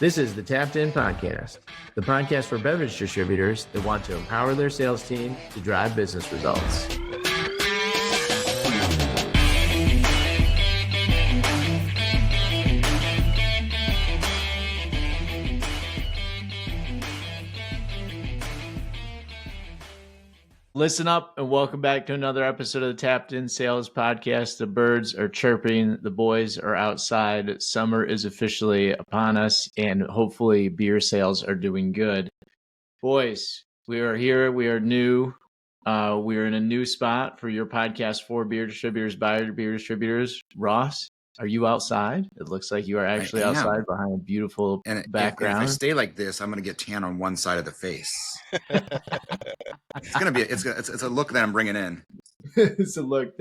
This is the Tapped In Podcast, the podcast for beverage distributors that want to empower their sales team to drive business results. Listen up and welcome back to another episode of the Tapped In Sales Podcast. The birds are chirping, the boys are outside, summer is officially upon us, and hopefully beer sales are doing good. Boys, we are here, we are new, we are in a new spot for your podcast for beer distributors, by beer distributors. Ross, are you outside? It looks like you are actually outside behind a beautiful background. And if I stay like this, I'm going to get tan on one side of the face. It's a look that I'm bringing in. It's a look.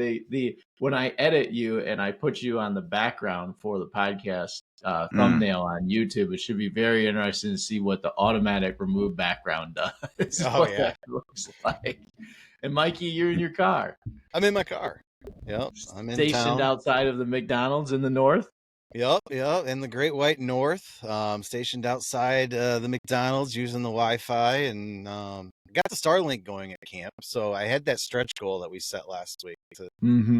When I edit you and I put you on the background for the podcast thumbnail on YouTube, it should be very interesting to see what the automatic remove background does. That looks like. And Mikey, you're in your car. I'm in my car. Yep, I'm in stationed town. Outside of the McDonald's in the north. Yep, in the Great White North. Stationed outside the McDonald's using the Wi-Fi, and got the Starlink going at camp. So I had that stretch goal that we set last week to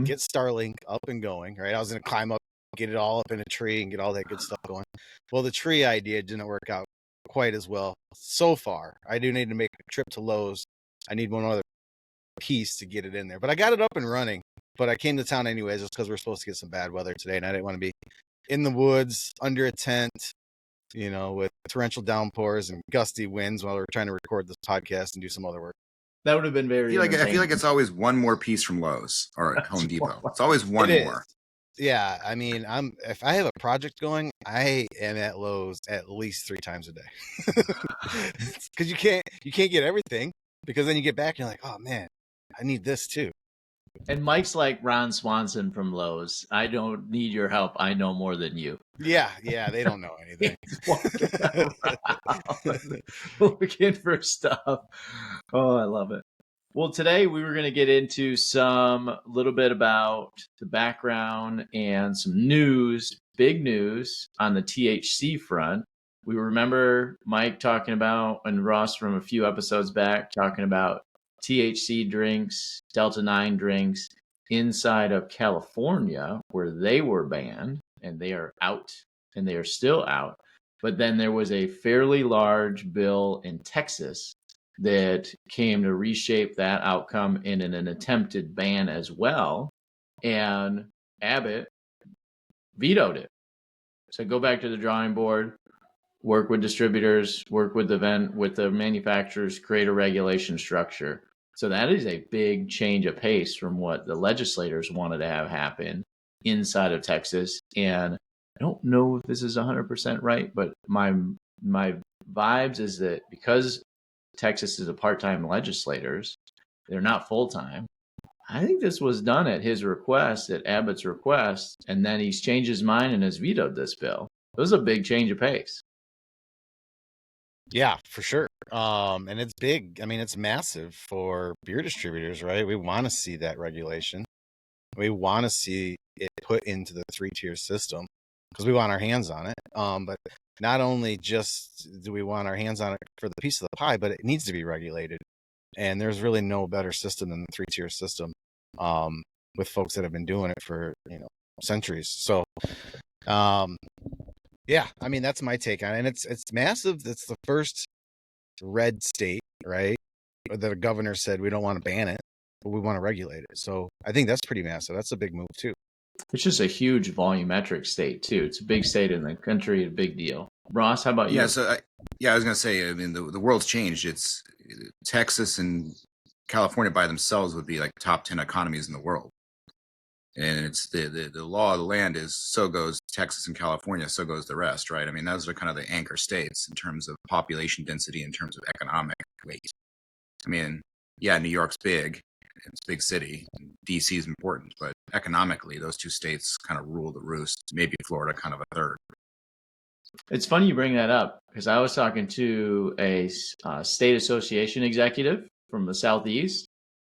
get Starlink up and going. Right, I was going to climb up, get it all up in a tree, and get all that good stuff going. Well, the tree idea didn't work out quite as well so far. I do need to make a trip to Lowe's. I need one other piece to get it in there, but I got it up and running. But I came to town anyways, just because we're supposed to get some bad weather today, and I didn't want to be in the woods under a tent, with torrential downpours and gusty winds while we're trying to record this podcast and do some other work. That would have been very. I feel like it's always one more piece from Lowe's or Home Depot. It's always one more. Yeah, I mean, if I have a project going, I am at Lowe's at least 3 times a day, because you can't get everything, because then you get back and you're like, oh man, I need this too. And Mike's like Ron Swanson from Lowe's. I don't need your help. I know more than you. Yeah, they don't know anything. Looking for stuff. Oh, I love it. Well, today we were going to get into some little bit about the background and some news, big news on the THC front. We remember Mike talking about, and Ross from a few episodes back, talking about THC drinks, Delta 9 drinks inside of California, where they were banned, and they are out, and they are still out. But then there was a fairly large bill in Texas that came to reshape that outcome in an attempted ban as well. And Abbott vetoed it. So go back to the drawing board, work with distributors, work with the manufacturers, create a regulation structure. So that is a big change of pace from what the legislators wanted to have happen inside of Texas. And I don't know if this is 100% right, but my vibes is that because Texas is a part-time legislators, they're not full-time. I think this was done at his request, at Abbott's request, and then he's changed his mind and has vetoed this bill. It was a big change of pace. Yeah, for sure. And it's big. I mean, it's massive for beer distributors, right? We want to see that regulation. We want to see it put into the 3-tier system because we want our hands on it. But not only just do we want our hands on it for the piece of the pie, but it needs to be regulated. And there's really no better system than the 3-tier system, with folks that have been doing it for, centuries. So, yeah, I mean, that's my take on it. And it's massive. It's the first red state, right? That a governor said, we don't want to ban it, but we want to regulate it. So I think that's pretty massive. That's a big move too. It's just a huge volumetric state too. It's a big state in the country, a big deal. Ross, how about you? Yeah, so I was going to say, I mean, the world's changed. It's Texas and California by themselves would be like top 10 economies in the world. And it's the law of the land is so goes Texas and California, so goes the rest, right? I mean, those are kind of the anchor states in terms of population density, in terms of economic weight. I mean, yeah, New York's big, it's a big city, and DC is important, but economically, those 2 states kind of rule the roost. Maybe Florida kind of a third. It's funny you bring that up because I was talking to a state association executive from the Southeast,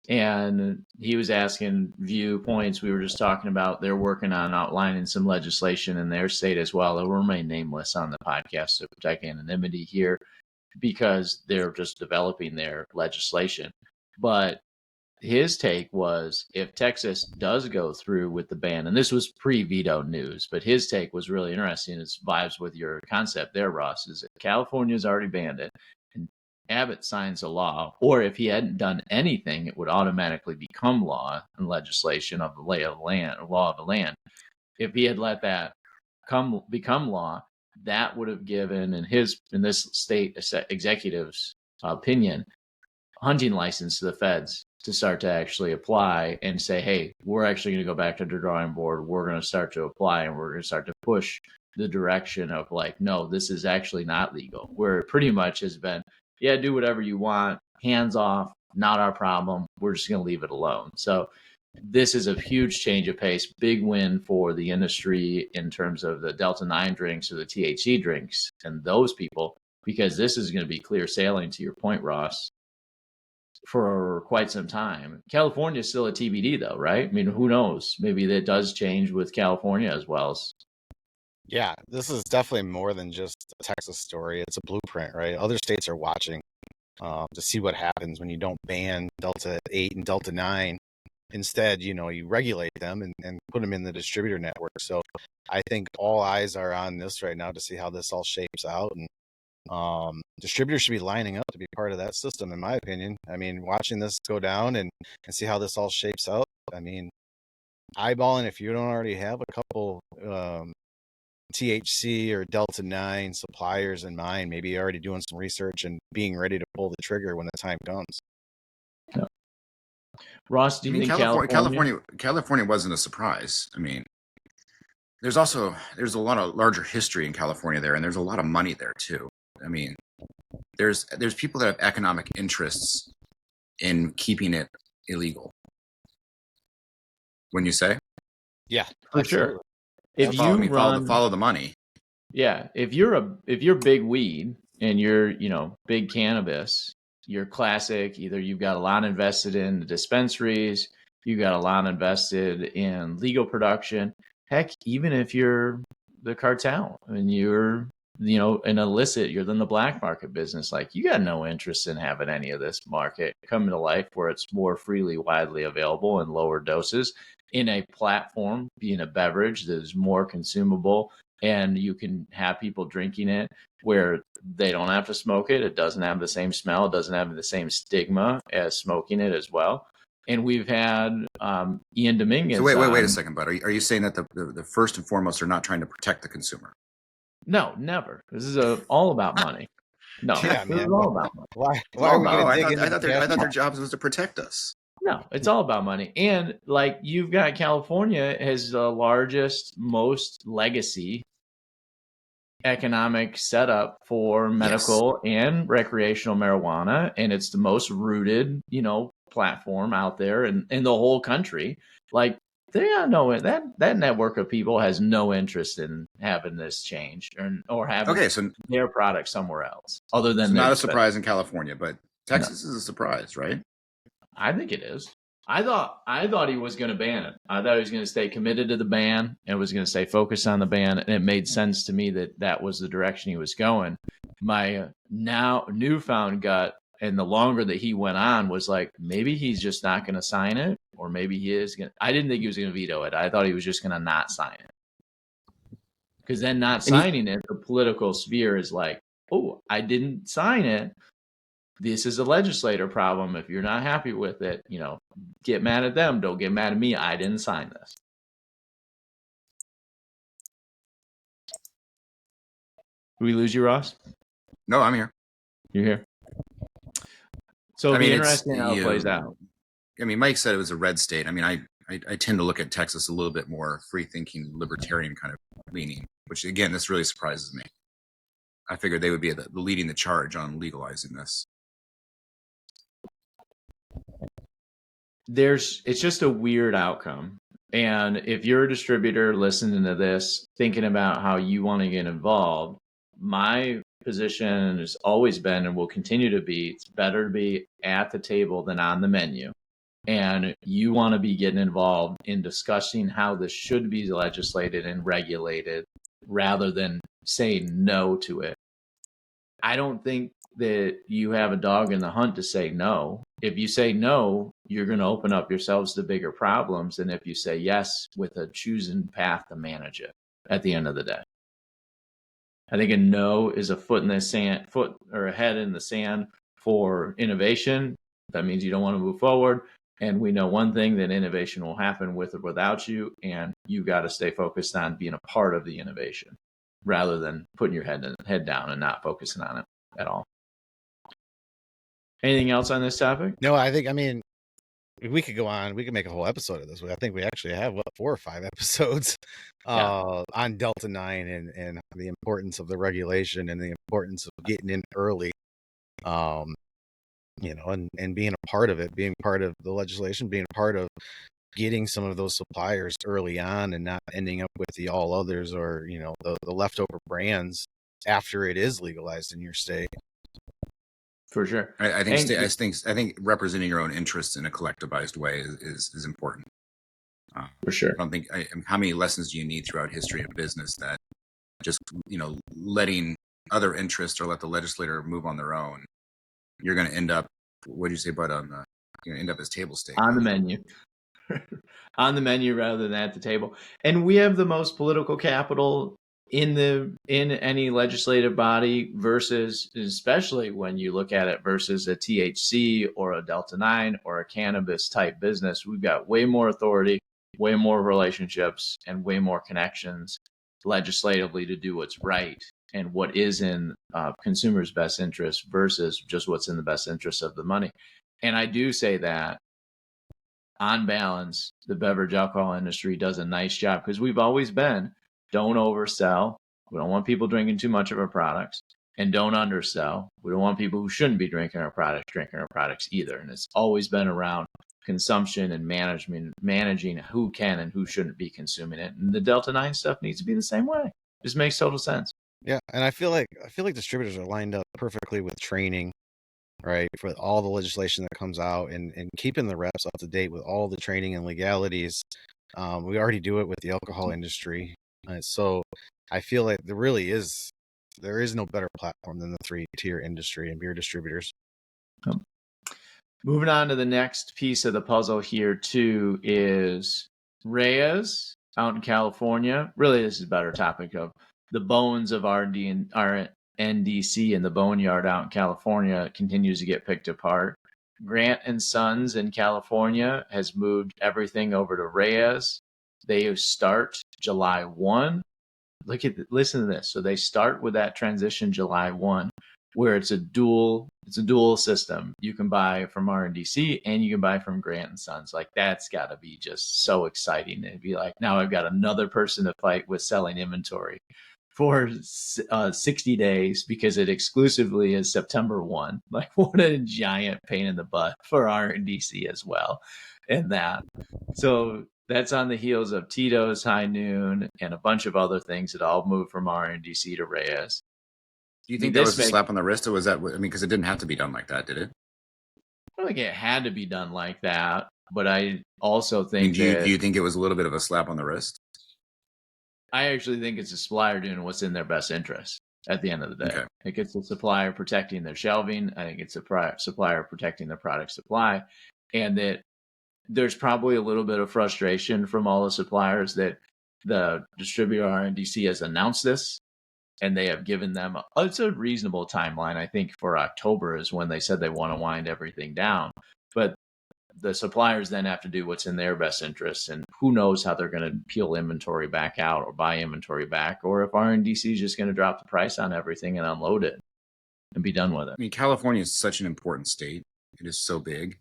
And he was asking viewpoints. We were just talking about they're working on outlining some legislation in their state as well. It will remain nameless on the podcast to protect anonymity here because they're just developing their legislation. But his take was if Texas does go through with the ban, and this was pre-veto news, but his take was really interesting. It vibes with your concept there, Ross, is that California's already banned it, and Abbott signs a law, or if he hadn't done anything, it would automatically become law and legislation of the law of the land. If he had let that become law, that would have given, in this state executive's opinion, hunting license to the feds to start to actually apply and say, hey, we're actually going to go back to the drawing board. We're going to start to apply and we're going to start to push the direction of like, no, this is actually not legal. Where it pretty much has been, yeah, do whatever you want, hands off, not our problem. We're just going to leave it alone. So this is a huge change of pace, big win for the industry in terms of the Delta 9 drinks or the THC drinks and those people, because this is going to be clear sailing, to your point, Ross, for quite some time. California is still a TBD though, right? I mean, who knows? Maybe that does change with California as well. Yeah, this is definitely more than just a Texas story. It's a blueprint, right? Other states are watching to see what happens when you don't ban Delta 8 and Delta 9. Instead, you regulate them and put them in the distributor network. So I think all eyes are on this right now to see how this all shapes out. And distributors should be lining up to be part of that system, in my opinion. I mean, watching this go down and see how this all shapes out. I mean, eyeballing, if you don't already have a couple THC or Delta 9 suppliers in mind, maybe you're already doing some research and being ready to pull the trigger when the time comes. Yeah. Ross, do you think California wasn't a surprise? I mean, there's a lot of larger history in California there, and there's a lot of money there too. I mean, there's people that have economic interests in keeping it illegal. Wouldn't you say? Yeah, for absolutely. sure. If you follow the money. Yeah, if you're big weed and you're big cannabis, you're classic. Either you've got a lot invested in the dispensaries, you got a lot invested in legal production. Heck, even if you're the cartel and you're an illicit, you're in the black market business, like you got no interest in having any of this market come to life where it's more freely, widely available in lower doses in a platform, being a beverage that is more consumable, and you can have people drinking it where they don't have to smoke it. It doesn't have the same smell. It doesn't have the same stigma as smoking it as well. And we've had Ian Dominguez. So wait a second, bud. Are you saying that the first and foremost are not trying to protect the consumer? No, never. This is all about money. No, yeah, this is all about money. Why are we going to dig into I thought their job was to protect us. No, it's all about money. And like you've got California has the largest, most legacy economic setup for medical and recreational marijuana. And it's the most rooted, platform out there in the whole country. Like they got that network of people has no interest in having this change or having their product somewhere else other than not a surprise in California, but Texas is a surprise, right? I think it is. I thought he was going to ban it. I thought he was going to stay committed to the ban and was going to stay focused on the ban. And it made sense to me that was the direction he was going. My now newfound gut, and the longer that he went on, was like, maybe he's just not going to sign it, or maybe he is going to. I didn't think he was going to veto it. I thought he was just going to not sign it. Because then not signing it, the political sphere is like, oh, I didn't sign it. This is a legislator problem. If you're not happy with it, get mad at them. Don't get mad at me. I didn't sign this. Did we lose you, Ross? No, I'm here. You're here. So it'll be interesting how it plays out. I mean, Mike said it was a red state. I mean, I tend to look at Texas a little bit more free-thinking, libertarian kind of leaning, which, again, this really surprises me. I figured they would be leading the charge on legalizing this. It's just a weird outcome. And if you're a distributor listening to this, thinking about how you want to get involved, my position has always been and will continue to be, it's better to be at the table than on the menu. and you want to be getting involved in discussing how this should be legislated and regulated rather than saying no to it, I don't think that you have a dog in the hunt to say no. If you say no, you're going to open up yourselves to bigger problems than if you say yes with a chosen path to manage it at the end of the day. I think a no is a foot or a head in the sand for innovation. That means you don't want to move forward. And we know one thing, that innovation will happen with or without you. And you got to stay focused on being a part of the innovation rather than putting your head down and not focusing on it at all. Anything else on this topic? No, I mean, we could go on. We could make a whole episode of this. I think we actually have 4 or 5 episodes on Delta 9 and the importance of the regulation and the importance of getting in early, you know, and being a part of it, being part of the legislation, being a part of getting some of those suppliers early on and not ending up with the all others or, you know, the leftover brands after it is legalized in your state. For sure. I think representing your own interests in a collectivized way is important. For sure. I don't think how many lessons do you need throughout history of business that just, you know, letting other interests or let the legislator move on their own, you're going to end up, what do you say, but you're going to end up as table stakes on the menu. On the menu rather than at the table. And we have the most political capital in any legislative body versus, especially when you look at it versus a THC or a Delta 9 or a cannabis type business. We've got way more authority, way more relationships, and way more connections legislatively to do what's right and what is in consumers' best interest versus just what's in the best interest of the money. And I do say that on balance, the beverage alcohol industry does a nice job because we've always been, don't oversell. We don't want people drinking too much of our products, and don't undersell. We don't want people who shouldn't be drinking our products either. And it's always been around consumption and managing who can and who shouldn't be consuming it. And the Delta 9 stuff needs to be the same way. It just makes total sense. Yeah, and I feel like distributors are lined up perfectly with training, right, for all the legislation that comes out and keeping the reps up to date with all the training and legalities. We already do it with the alcohol industry. So I feel like there is no better platform than the 3-tier industry and beer distributors. Moving on to the next piece of the puzzle here too is Reyes out in California. Really, this is a better topic of the bones of RDNC and the boneyard out in California continues to get picked apart. Grant and Sons in California has moved everything over to Reyes. They start July 1. Listen to this. So they start with that transition July 1, where it's a dual system. You can buy from RDNC and you can buy from Grant and Sons. Like, that's got to be just so exciting. It'd be like, now I've got another person to fight with selling inventory for 60 days because it exclusively is September 1. Like, what a giant pain in the butt for RDNC as well. And that. So that's on the heels of Tito's, High Noon, and a bunch of other things that all moved from RDNC to Reyes. Do you think that was a slap on the wrist, or was that, I mean, because it didn't have to be done like that, did it? I don't think it had to be done like that, but I also think do you think it was a little bit of a slap on the wrist? I actually think it's a supplier doing what's in their best interest at the end of the day. Okay. I think it's a supplier protecting their shelving. I think it's a supplier protecting their product supply, and that there's probably a little bit of frustration from all the suppliers that the distributor RDNC has announced this, and they have given them it's a reasonable timeline. I think for October is when they said they want to wind everything down, but the suppliers then have to do what's in their best interest, and who knows how they're going to peel inventory back out or buy inventory back, or if RDNC is just going to drop the price on everything and unload it and be done with it. I mean, California is such an important state. It is so big.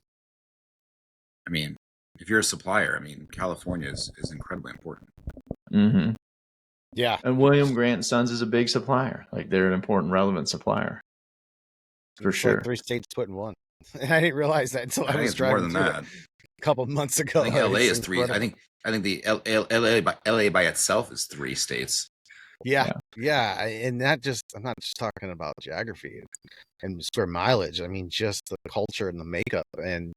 I mean, if you're a supplier, I mean, California is incredibly important. Mm-hmm. Yeah. And William Grant & Sons is a big supplier. Like, they're an important, relevant supplier. For sure. Like 3 states put in one. And I didn't realize that until I was driving more than that. A couple of months ago. I think LA is 3. I think the LA by itself is 3 states. Yeah. And I'm not just talking about geography and square mileage. I mean, just the culture and the makeup and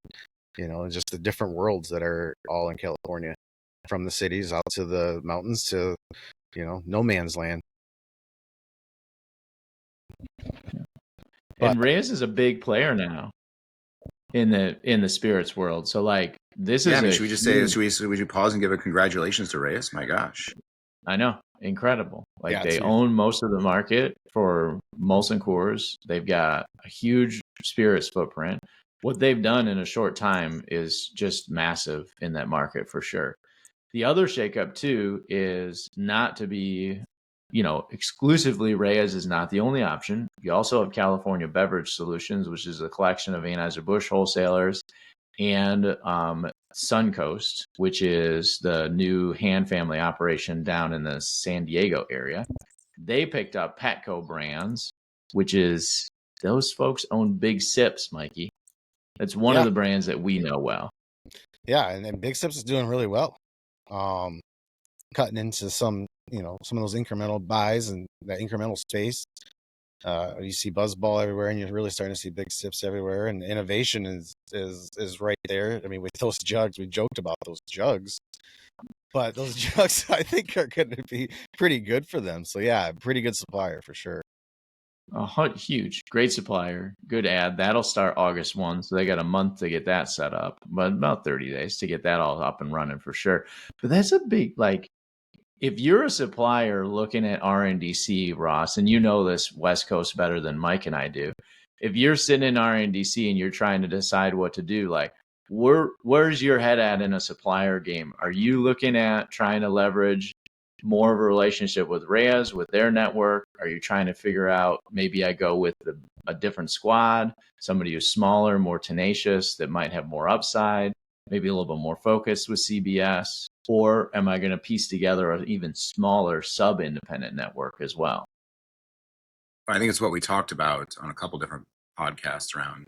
just the different worlds that are all in California, from the cities out to the mountains to, no man's land. And Reyes is a big player now in the spirits world. So like this is should we just say should we pause and give a congratulations to Reyes? My gosh. I know, incredible. Like Yeah, they own most of the market for Molson Coors. They've got a huge spirits footprint. What they've done in a short time is just massive in that market for sure. The other shakeup too is not to be, exclusively Reyes is not the only option. You also have California Beverage Solutions, which is a collection of Anheuser-Busch wholesalers, and Suncoast, which is the new hand family operation down in the San Diego area. They picked up Petco Brands, which is those folks own Big Sips, Mikey. That's one of the brands that we know well. Yeah, and Big Sips is doing really well. Cutting into some of those incremental buys and that incremental space. You see Buzzball everywhere, and you're really starting to see Big Sips everywhere. And innovation is right there. I mean, with those jugs, we joked about those jugs, but those jugs I think are going to be pretty good for them. So yeah, pretty good supplier for sure. Huge, great supplier, good ad. That'll start August 1, so they got a month to get that set up, but about 30 days to get that all up and running for sure. But that's a big, like, if you're a supplier looking at RNDC, Ross, and you know this West Coast better than Mike and I do, if you're sitting in RNDC and you're trying to decide what to do, like, where's your head at in a supplier game? Are you looking at trying to leverage more of a relationship with Reyes, with their network? Are you trying to figure out, maybe I go with a different squad, somebody who's smaller, more tenacious, that might have more upside, maybe a little bit more focused with CBS? Or am I going to piece together an even smaller sub-independent network as well? I think it's what we talked about on a couple different podcasts around.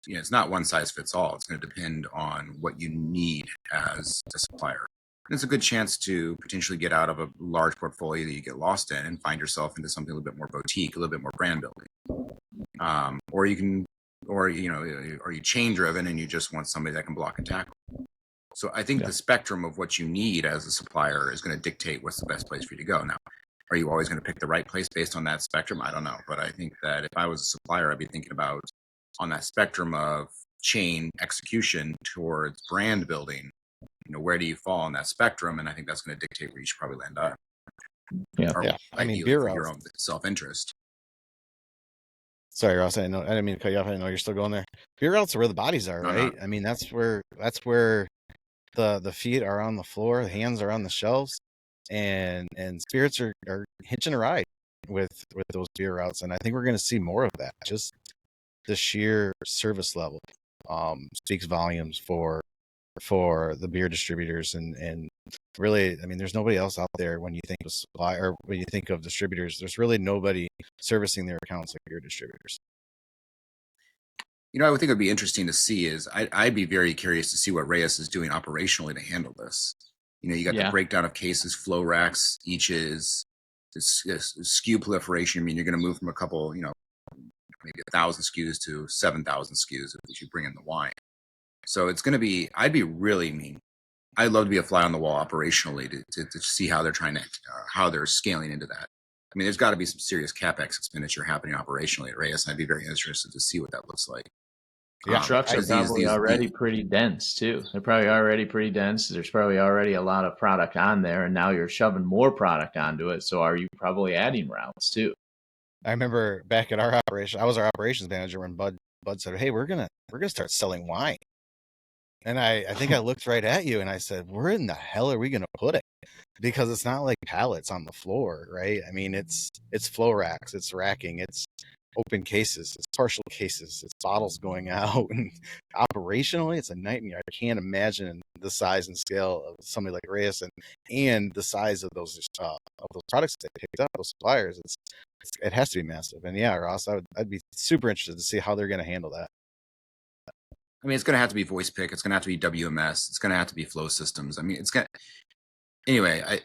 It's not one size fits all. It's going to depend on what you need as a supplier. And it's a good chance to potentially get out of a large portfolio that you get lost in and find yourself into something a little bit more boutique, a little bit more brand building. Or you chain driven and you just want somebody that can block and tackle. So I think the spectrum of what you need as a supplier is going to dictate what's the best place for you to go. Now, are you always going to pick the right place based on that spectrum? I don't know. But I think that if I was a supplier, I'd be thinking about on that spectrum of chain execution towards brand building, where do you fall on that spectrum? And I think that's going to dictate where you should probably land up. I mean, beer routes, your own self-interest. Sorry, Ross. I didn't mean to cut you off. I know you're still going there. Beer routes are where the bodies are, right? I mean, that's where the feet are on the floor, the hands are on the shelves, and spirits are hitching a ride with those beer routes. And I think we're going to see more of that. Just the sheer service level speaks volumes for the beer distributors, and really, I mean, there's nobody else out there when you think of supply, or when you think of distributors, there's really nobody servicing their accounts like beer distributors. I would think it'd be interesting to see is I'd be very curious to see what Reyes is doing operationally to handle this. You got the breakdown of cases, flow racks, each is SKU proliferation. I mean, you're going to move from a couple, maybe 1,000 SKUs to 7,000 SKUs if you bring in the wine. So it's going to be, I'd love to be a fly on the wall operationally to see how they're how they're scaling into that. I mean, there's got to be some serious CapEx expenditure happening operationally at Reyes, and I'd be very interested to see what that looks like. Yeah, trucks are probably already pretty dense too. They're probably already pretty dense. There's probably already a lot of product on there, and now you're shoving more product onto it. So are you probably adding routes too? I remember back at our operation, I was our operations manager when Bud said, "Hey, we're gonna start selling wine." And I think I looked right at you and I said, "Where in the hell are we gonna put it?" Because it's not like pallets on the floor, right? I mean, it's flow racks, it's racking, it's open cases, it's partial cases, it's bottles going out, and operationally it's a nightmare. I can't imagine the size and scale of somebody like Reyes and the size of those products they picked up, those suppliers. It has to be massive. And yeah, Ross, I'd be super interested to see how they're going to handle that. I mean, it's going to have to be voice pick, it's going to have to be WMS, it's going to have to be flow systems. I mean, anyway,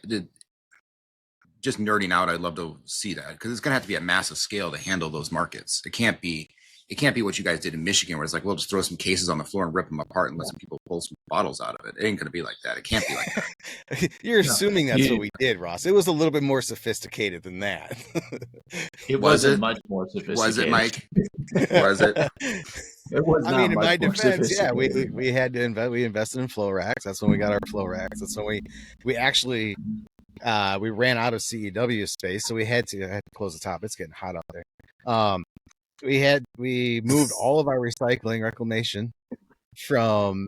just nerding out, I'd love to see that, because it's going to have to be at massive scale to handle those markets. It can't be it can't be what you guys did in Michigan, where it's like, we'll just throw some cases on the floor and rip them apart and let some people pull some bottles out of it. It ain't going to be like that. It can't be like that. You're assuming that's what we did, Ross. It was a little bit more sophisticated than that. It wasn't much more sophisticated. Was it, Mike? Was it? It was. I mean, in my defense, yeah, we had to invest. We invested in flow racks. That's when we got our flow racks. That's when we actually we ran out of CEW space, so I had to close the top. It's getting hot out there. We moved all of our recycling reclamation from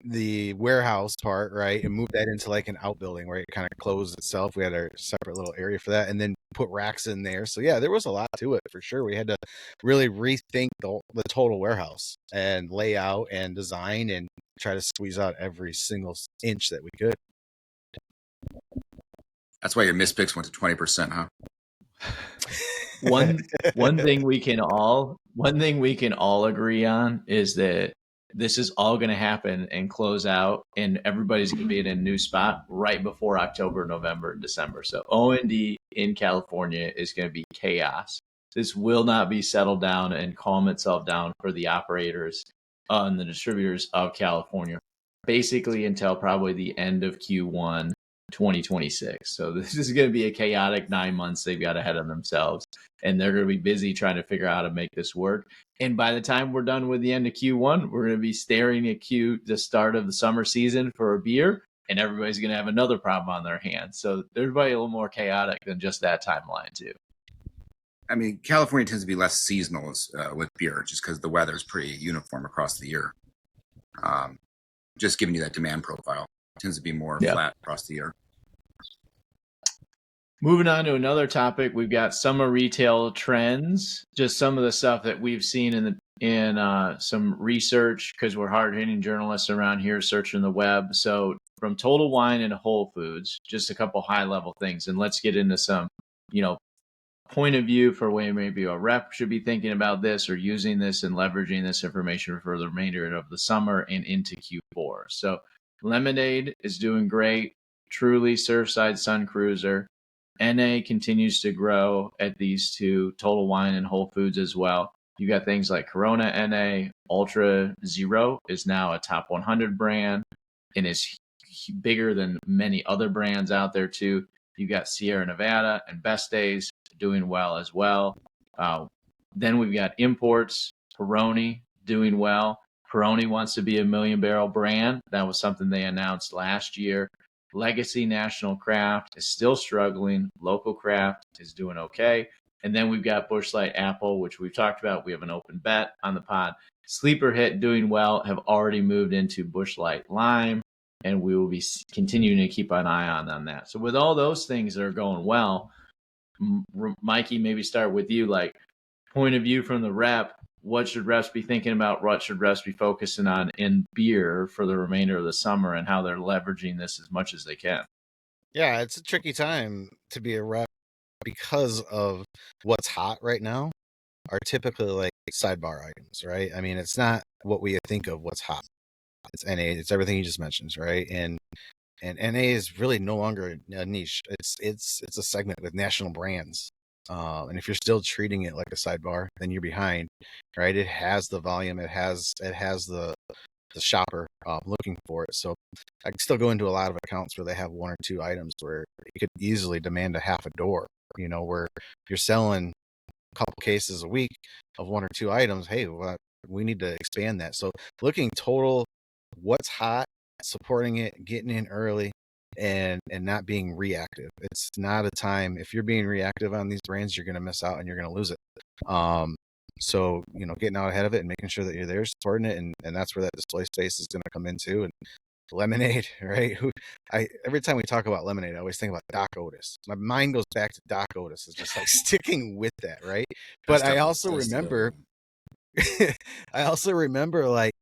the warehouse part, right, and moved that into like an outbuilding where it kind of closed itself. We had our separate little area for that, and then put racks in there. So yeah, there was a lot to it for sure. We had to really rethink the total warehouse and layout and design and try to squeeze out every single inch that we could. That's why your mispicks went to 20%, huh? One thing we can all agree on is that this is all going to happen and close out, and everybody's going to be in a new spot right before October, November, and December. So O&D in California is going to be chaos. This will not be settled down and calm itself down for the operators and the distributors of California, basically until probably the end of Q1 2026. So this is going to be a chaotic 9 months they've got ahead of themselves, and they're going to be busy trying to figure out how to make this work. And by the time we're done with the end of Q1, we're going to be staring at the start of the summer season for a beer, and everybody's going to have another problem on their hands. So there's probably a little more chaotic than just that timeline too. I mean, California tends to be less seasonal with beer, just because the weather is pretty uniform across the year. Just giving you that demand profile. It tends to be more flat across the year. Moving on to another topic, we've got summer retail trends. Just some of the stuff that we've seen in some research, because we're hard-hitting journalists around here searching the web. So from Total Wine and Whole Foods, just a couple high-level things, and let's get into some, point of view for where maybe a rep should be thinking about this or using this and leveraging this information for the remainder of the summer and into Q4. So Lemonade is doing great. Truly, Surfside, Sun Cruiser. NA continues to grow at these two, Total Wine and Whole Foods as well. You got things like Corona NA, Ultra Zero is now a top 100 brand and is bigger than many other brands out there too. You got Sierra Nevada and Best Days doing well as well. Then we've got imports, Peroni doing well. Peroni wants to be a 1 million barrel brand. That was something they announced last year. Legacy National Craft is still struggling. Local Craft is doing okay. And then we've got Busch Light Apple, which we've talked about. We have an open bet on the pod. Sleeper Hit doing well, have already moved into Busch Light Lime, and we will be continuing to keep an eye on that. So with all those things that are going well, Mikey, maybe start with you, like point of view from the rep. What should reps be thinking about? What should reps be focusing on in beer for the remainder of the summer and how they're leveraging this as much as they can? Yeah, it's a tricky time to be a rep because of what's hot right now are typically like sidebar items, right? I mean, it's not what we think of what's hot. It's NA, it's everything you just mentioned, right? And NA is really no longer a niche. It's a segment with national brands. And if you're still treating it like a sidebar, then you're behind, right? It has the volume, it has the shopper looking for it. So I can still go into a lot of accounts where they have 1 or 2 items where you could easily demand a half a door, where you're selling a couple cases a week of 1 or 2 items. Hey, well, we need to expand that. So looking total, what's hot, supporting it, getting in early, and not being reactive. It's not a time. If you're being reactive on these brands, you're going to miss out and you're going to lose it. So getting out ahead of it and making sure that you're there supporting it, and that's where that display space is going to come into. And Lemonade, right? Every time we talk about Lemonade, I always think about Doc Otis. My mind goes back to Doc Otis. It's just like sticking with that, right? But I also remember like,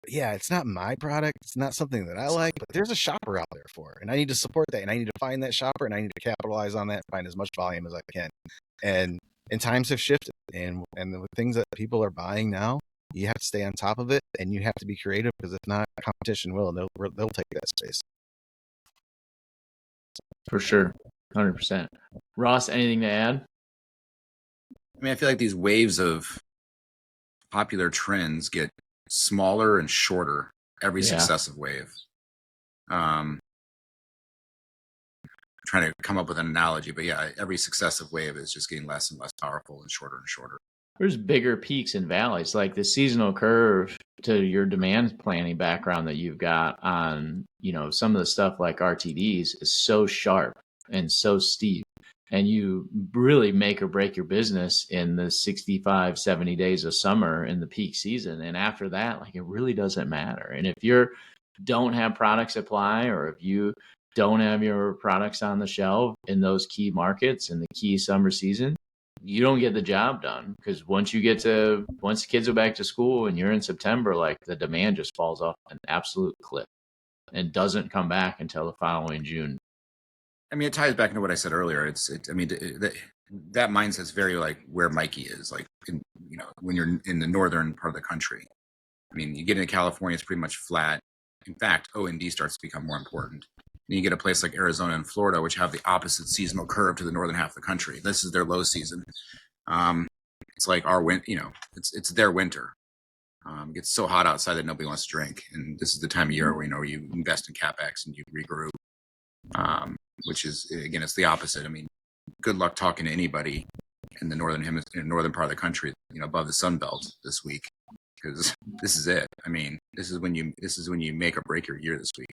yeah, it's not my product. It's not something that I like, but there's a shopper out there for it. And I need to support that. And I need to find that shopper, and I need to capitalize on that, find as much volume as I can. And times have shifted. And the things that people are buying now, you have to stay on top of it, and you have to be creative, because if not, competition will, and they'll take that space. For sure. 100%. Ross, anything to add? I mean, I feel like these waves of popular trends get smaller and shorter every Yeah. successive wave. Trying to come up with an analogy, but yeah, every successive wave is just getting less and less powerful and shorter. There's bigger peaks and valleys, like the seasonal curve to your demand planning background that you've got on, some of the stuff like RTDs is so sharp and so steep. And you really make or break your business in the 65, 70 days of summer in the peak season. And after that, like, it really doesn't matter. And if you don't have product supply, or if you don't have your products on the shelf in those key markets in the key summer season, you don't get the job done. Because once the kids go back to school and you're in September, like, the demand just falls off an absolute cliff and doesn't come back until the following June. I mean, it ties back into what I said earlier. That mindset's very like where Mikey is, like, when you're in the northern part of the country. I mean, you get into California, it's pretty much flat. In fact, O&D starts to become more important. And you get a place like Arizona and Florida, which have the opposite seasonal curve to the northern half of the country. This is their low season. It's like our winter, it's their winter. It gets so hot outside that nobody wants to drink. And this is the time of year where, you invest in CapEx and you regroup, which is, again, it's the opposite. I mean, good luck talking to anybody in the northern part of the country, above the Sun Belt this week, because this is it. I mean, this is when you make or break your year this week.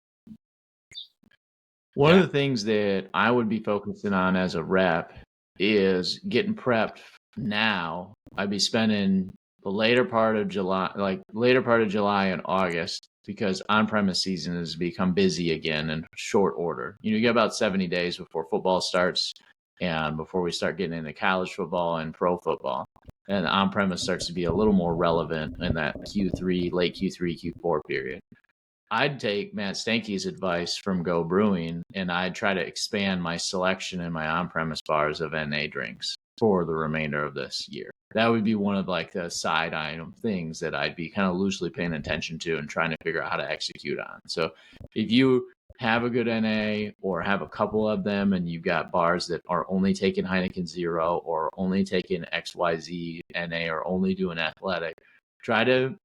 One of the things that I would be focusing on as a rep is getting prepped now. I'd be spending the later part of July and August, because on-premise season has become busy again in short order. You get about 70 days before football starts and before we start getting into college football and pro football. And on-premise starts to be a little more relevant in that late Q3, Q4 period. I'd take Matt Stanky's advice from Go Brewing, and I'd try to expand my selection in my on-premise bars of NA drinks for the remainder of this year. That would be one of like the side item things that I'd be kind of loosely paying attention to and trying to figure out how to execute on. So if you have a good NA or have a couple of them and you've got bars that are only taking Heineken Zero or only taking XYZ NA or only doing athletic, try to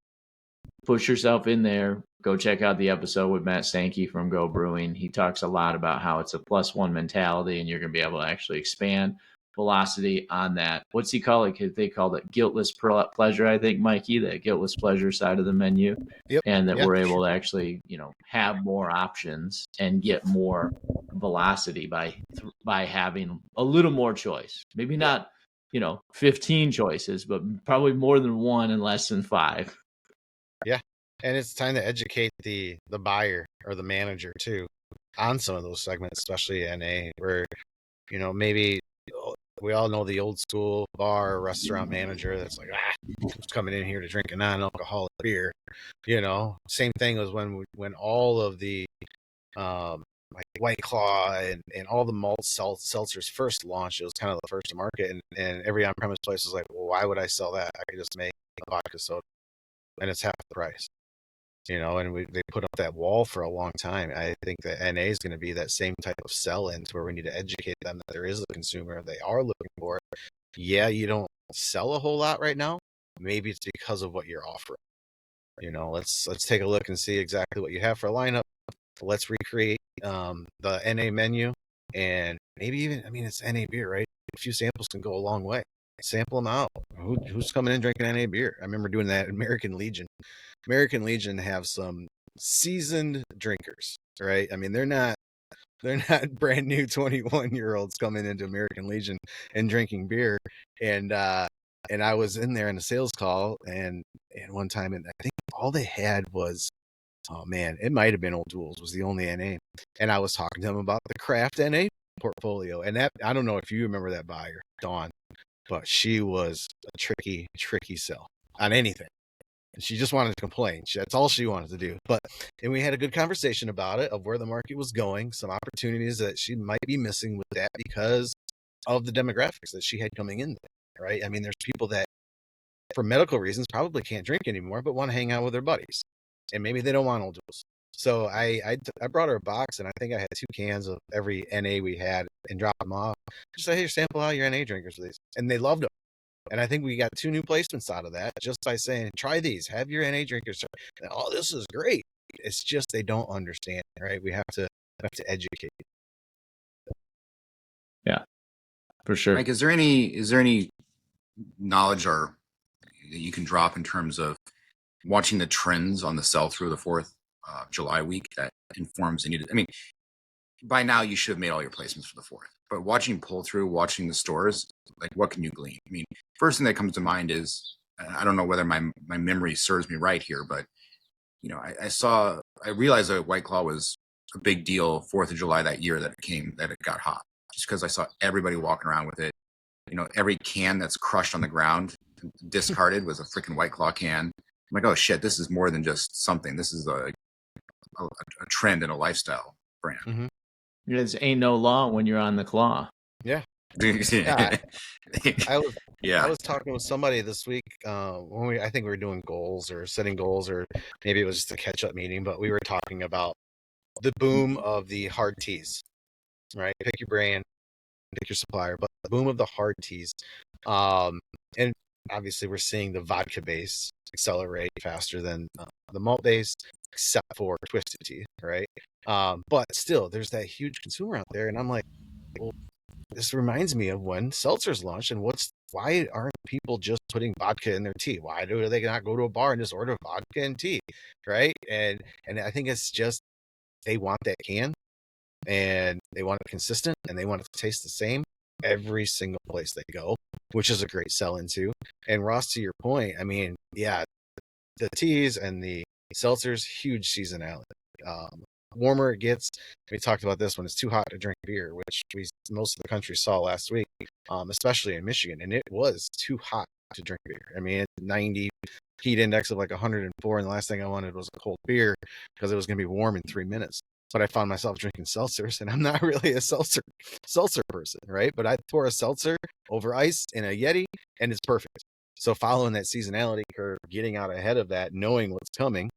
push yourself in there. Go check out the episode with Matt Stanky from Go Brewing. He talks a lot about how it's a +1 mentality and you're going to be able to actually expand velocity on that. What's he call it? They call it guiltless pleasure, I think, Mikey, that guiltless pleasure side of the menu. Yep. And that we're able to actually, have more options and get more velocity by having a little more choice. Maybe not, 15 choices, but probably more than one and less than 5. Yeah. And it's time to educate the buyer or the manager too on some of those segments, especially NA, where, maybe we all know the old school bar or restaurant manager that's like, who's coming in here to drink a non-alcoholic beer? Same thing as when all of the like White Claw and all the malt seltzers first launched. It was kind of the first to market, and every on-premise place was like, well, why would I sell that? I could just make a vodka soda and it's half the price. And they put up that wall for a long time. I think that NA is going to be that same type of sell-in, to where we need to educate them that there is a consumer. They are looking for it. Yeah, you don't sell a whole lot right now. Maybe it's because of what you're offering. Let's take a look and see exactly what you have for a lineup. Let's recreate the NA menu, and maybe even, it's NA beer, right? A few samples can go a long way. Sample them out. Who's coming in drinking NA beer? I remember doing that at American Legion. American Legion have some seasoned drinkers, right? They're not brand new 21-year-olds coming into American Legion and drinking beer. And I was in there in a sales call, and one time, and I think all they had was, oh man, it might have been Old Duels was the only NA. And I was talking to them about the craft NA portfolio. And that, I don't know if you remember that buyer, Dawn, but she was a tricky sell on anything. And she just wanted to complain. That's all she wanted to do. And we had a good conversation about it, of where the market was going, some opportunities that she might be missing with that because of the demographics that she had coming in there, right? There's people that, for medical reasons, probably can't drink anymore, but want to hang out with their buddies. And maybe they don't want Old Duels. So I brought her a box, and I think I had 2 cans of every NA we had, and dropped them off. Just say, hey, sample out your NA drinkers, please. And they loved them. And I think we got 2 new placements out of that just by saying, try these, have your NA drinkers. Oh, this is great. It's just they don't understand, right? We have to educate. Yeah, for sure. Mike, is there any knowledge or that you can drop in terms of watching the trends on the sell through the 4th July week that informs any? I mean, by now you should have made all your placements for the 4th, but watching pull through, watching the stores, like what can you glean? I mean, first thing that comes to mind is, I don't know whether my memory serves me right here, but I realized that White Claw was a big deal 4th of July that year that it got hot, just because I saw everybody walking around with it. Every can that's crushed on the ground, discarded, was a freaking White Claw can. I'm like, oh shit, this is more than just something. This is a trend and a lifestyle brand. Mm-hmm. There's ain't no law when you're on the claw. Yeah. Yeah. I was talking with somebody this week when I think we were doing goals or setting goals, or maybe it was just a catch-up meeting, but we were talking about the boom of the hard teas, right? Pick your brand, pick your supplier, but the boom of the hard teas. And obviously we're seeing the vodka base accelerate faster than the malt base, except for twisted tea, right? But still, there's that huge consumer out there, and I'm like, well, this reminds me of when seltzers launched, and why aren't people just putting vodka in their tea? Why do they not go to a bar and just order vodka and tea, right? And I think it's just they want that can, and they want it consistent, and they want it to taste the same every single place they go, which is a great sell-in too. And Ross, to your point, I mean, yeah, the teas and the seltzers, huge seasonality. Warmer it gets. We talked about this when it's too hot to drink beer, which most of the country saw last week, especially in Michigan, and it was too hot to drink beer. I mean, 90 heat index of like 104, and the last thing I wanted was a cold beer because it was going to be warm in 3 minutes. But I found myself drinking seltzers, and I'm not really a seltzer person, right? But I pour a seltzer over ice in a Yeti, and it's perfect. So following that seasonality curve, getting out ahead of that, knowing what's coming,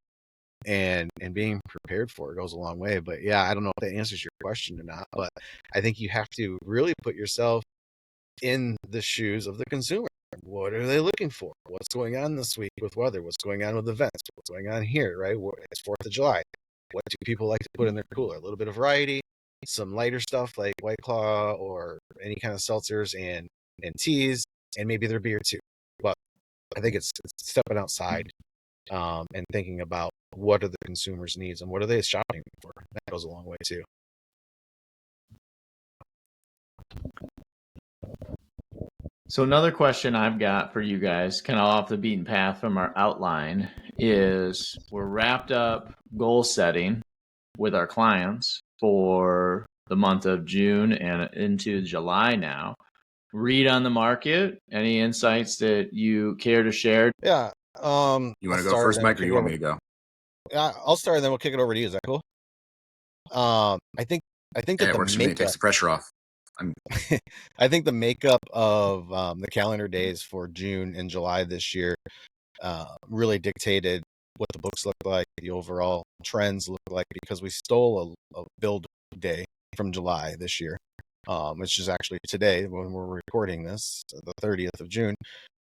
and being prepared for it goes a long way. But yeah, I don't know if that answers your question or not, but I think you have to really put yourself in the shoes of the consumer. What are they looking for? What's going on this week with weather? What's going on with events? What's going on here, right? It's 4th of July. What do people like to put in their cooler? A little bit of variety, some lighter stuff like White Claw or any kind of seltzers and teas, and maybe their beer too. But I think it's stepping outside and thinking about what are the consumers' needs and what are they shopping for. That goes a long way too. So another question I've got for you guys, kind of off the beaten path from our outline, is we're wrapped up goal setting with our clients for the month of June and into July now. Read on the market, any insights that you care to share? Yeah. You want to go first, Mike, or you want me to go? Yeah, I'll start and then we'll kick it over to you. Is that cool? I think that it works for me. It takes the pressure off. I think the makeup of the calendar days for June and July this year really dictated what the books look like, the overall trends look like, because we stole a build day from July this year, which is actually today when we're recording this, the 30th of June.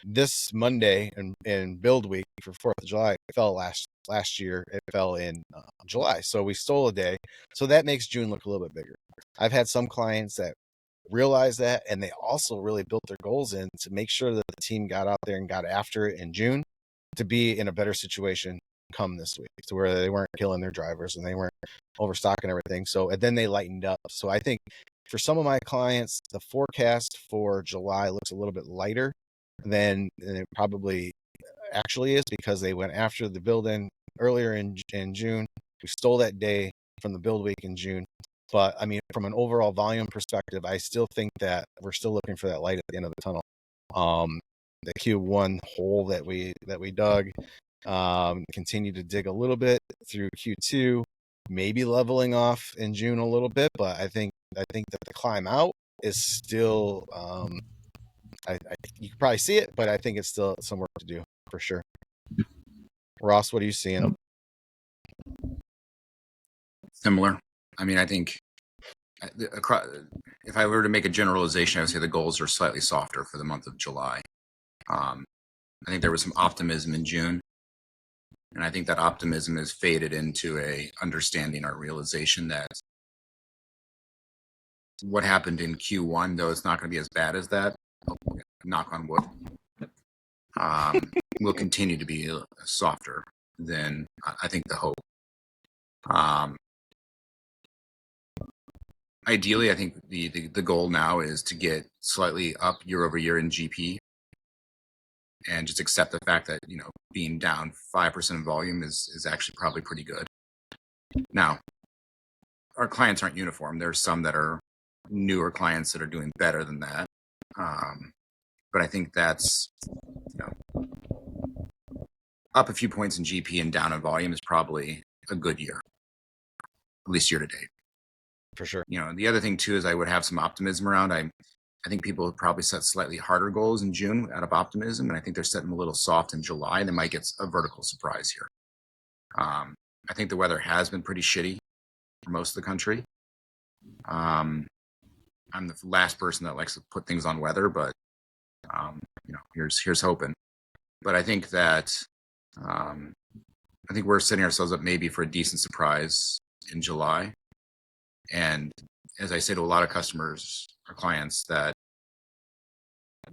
This Monday and build week for 4th of July fell last year. It fell in July. So we stole a day. So that makes June look a little bit bigger. I've had some clients that realize that, and they also really built their goals in to make sure that the team got out there and got after it in June to be in a better situation come this week, to where they weren't killing their drivers and they weren't overstocking everything. So, and then they lightened up. So I think for some of my clients, the forecast for July looks a little bit lighter than it probably actually is, because they went after the build in earlier in June. We stole that day from the build week in June. But I mean, from an overall volume perspective, I still think that we're still looking for that light at the end of the tunnel. The Q1 hole that we dug, continue to dig a little bit through Q2, maybe leveling off in June a little bit. But I think that the climb out is still, you can probably see it, but I think it's still some work to do for sure. Ross, what are you seeing? Similar. I mean, I think if I were to make a generalization, I would say the goals are slightly softer for the month of July. I think there was some optimism in June, and I think that optimism has faded into a understanding or realization that what happened in Q1, though it's not going to be as bad as that, knock on wood, will continue to be softer than I think the hope. Ideally, I think the goal now is to get slightly up year over year in GP, and just accept the fact that, you know, being down 5% in volume is actually probably pretty good. Now, our clients aren't uniform. There's some that are newer clients that are doing better than that. But I think that's, you know, up a few points in GP and down in volume is probably a good year, at least year to date. For sure. You know, the other thing too is I would have some optimism around. I think people have probably set slightly harder goals in June out of optimism, and I think they're setting them a little soft in July. They might get a vertical surprise here. I think the weather has been pretty shitty for most of the country. I'm the last person that likes to put things on weather, but you know, here's hoping. But I think that I think we're setting ourselves up maybe for a decent surprise in July. And as I say to a lot of customers or clients, that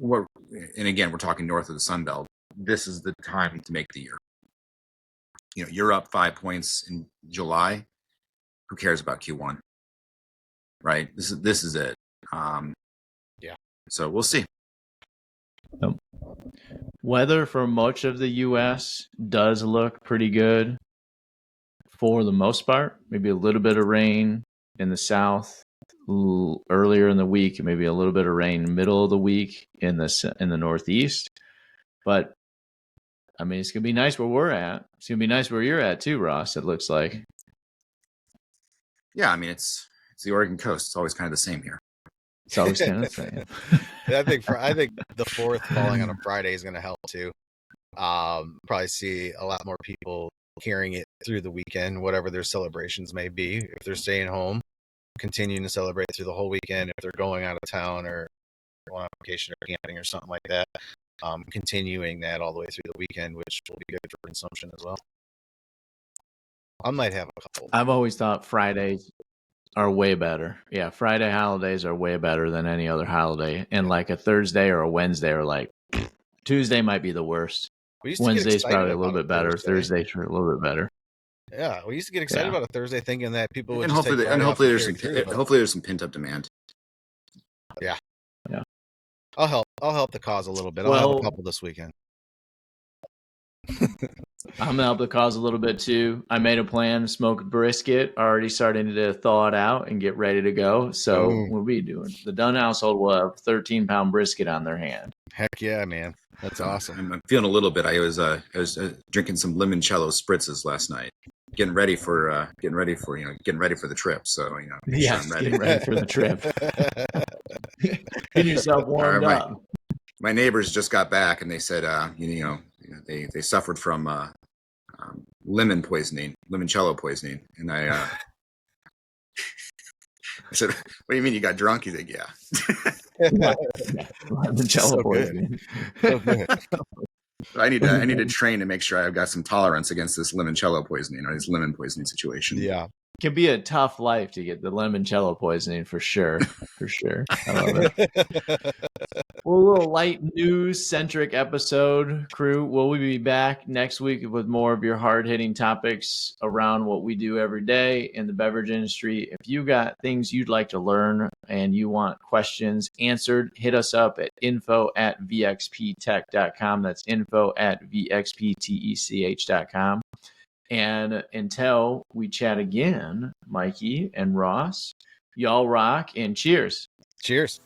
and again, we're talking north of the Sun Belt, this is the time to make the year. You know, you're up 5 points in July. Who cares about Q1? Right? This is it. Yeah. So we'll see. Weather for much of the U.S. does look pretty good for the most part. Maybe a little bit of rain in the south earlier in the week, maybe a little bit of rain middle of the week in the northeast. But I mean, it's gonna be nice where we're at. It's gonna be nice where you're at too, Ross. It looks like. Yeah, I mean, it's the Oregon coast. It's always kind of the same here. It's always kind of the same. I think the 4th falling on a Friday is going to help too. Probably see a lot more people carrying it through the weekend, whatever their celebrations may be. If they're staying home, continuing to celebrate through the whole weekend. If they're going out of town or on vacation or camping or something like that, continuing that all the way through the weekend, which will be good for consumption as well. I might have a couple. I've always thought Fridays are way better. Yeah, Friday holidays are way better than any other holiday. And like a Thursday or a Wednesday or like Tuesday might be the worst. Wednesday's probably a little bit better. Thursday's a little bit better. Yeah, we used to get excited about a Thursday, thinking that people would. And hopefully there's some pent up demand. Yeah. Yeah. I'll help the cause a little bit. I'll have a couple this weekend. I'm gonna help the cause a little bit too. I made a plan to smoke a brisket, already starting to thaw it out and get ready to go. So we'll be doing. The Dunn household will have 13-pound brisket on their hand. Heck yeah, man. That's awesome. I'm feeling a little bit. I was drinking some limoncello spritzes last night, getting ready for the trip. So, you know, yeah, sure I'm ready. Getting ready for the trip. Get yourself warmed up. My neighbors just got back and they said, they suffered from limoncello poisoning, and I said, "What do you mean you got drunk?" He's like, "Yeah." Limoncello poisoning. I need to train to make sure I've got some tolerance against this limoncello poisoning or this lemon poisoning situation. Yeah. It can be a tough life to get the limoncello poisoning for sure. For sure. I love it. Well, a little light news centric episode, crew. Will we be back next week with more of your hard hitting topics around what we do every day in the beverage industry? If you got things you'd like to learn and you want questions answered, hit us up at info@vxptech.com. That's info@vxptech.com. And until we chat again, Mikey and Ross, y'all rock and cheers. Cheers.